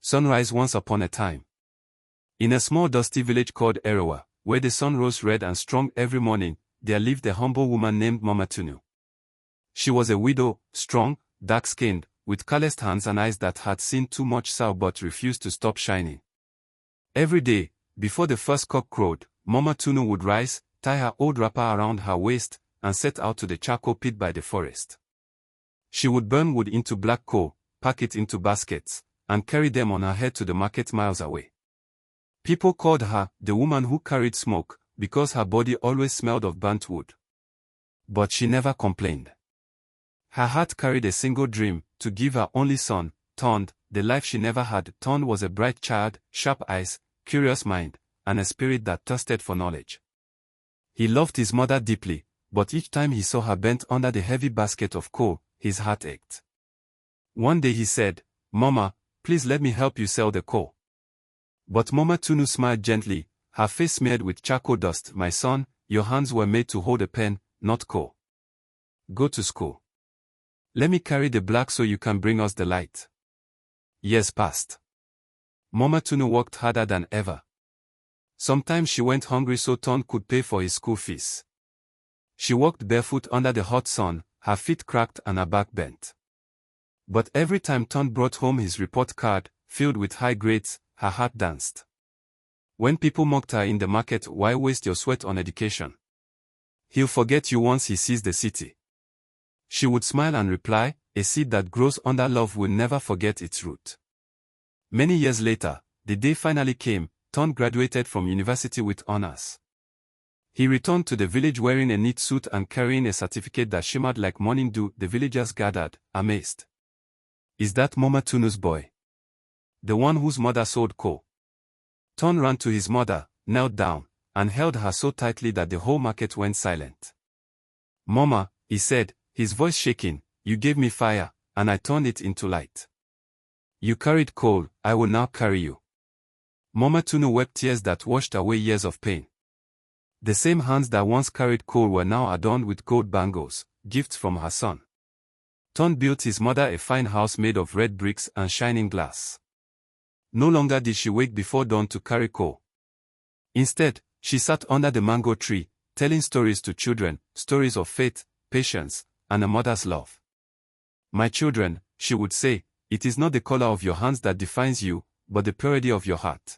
Sunrise once upon a time. In a small dusty village called Eruwa, where the sun rose red and strong every morning, there lived a humble woman named Mama Tunu. She was a widow, strong, dark-skinned, with calloused hands and eyes that had seen too much sorrow but refused to stop shining. Every day, before the first cock crowed, Mama Tunu would rise, tie her old wrapper around her waist, and set out to the charcoal pit by the forest. She would burn wood into black coal, pack it into baskets, and carry them on her head to the market miles away. People called her the woman who carried smoke, because her body always smelled of burnt wood. But she never complained. Her heart carried a single dream, to give her only son, Tunde, the life she never had. Tunde was a bright child, sharp eyes, curious mind, and a spirit that thirsted for knowledge. He loved his mother deeply, but each time he saw her bent under the heavy basket of coal, his heart ached. One day he said, "Mama, please let me help you sell the coal." But Mama Tunu smiled gently, her face smeared with charcoal dust. "My son, your hands were made to hold a pen, not coal. Go to school. Let me carry the black so you can bring us the light." Years passed. Mama Tunu worked harder than ever. Sometimes she went hungry so Tunde could pay for his school fees. She walked barefoot under the hot sun, her feet cracked and her back bent. But every time Tunde brought home his report card, filled with high grades, her heart danced. When people mocked her in the market, "Why waste your sweat on education? He'll forget you once he sees the city." She would smile and reply, "A seed that grows under love will never forget its root." Many years later, the day finally came. Tunde graduated from university with honors. He returned to the village wearing a neat suit and carrying a certificate that shimmered like morning dew. The villagers gathered, amazed. "Is that Mama Tunu's boy? The one whose mother sold coal?" Tunde ran to his mother, knelt down, and held her so tightly that the whole market went silent. "Mama," he said, his voice shaking, "you gave me fire, and I turned it into light. You carried coal, I will now carry you." Mama Tunu wept tears that washed away years of pain. The same hands that once carried coal were now adorned with gold bangles, gifts from her son. Tunde built his mother a fine house made of red bricks and shining glass. No longer did she wake before dawn to carry coal. Instead, she sat under the mango tree, telling stories to children, stories of faith, patience, and a mother's love. "My children," she would say, "it is not the color of your hands that defines you, but the purity of your heart."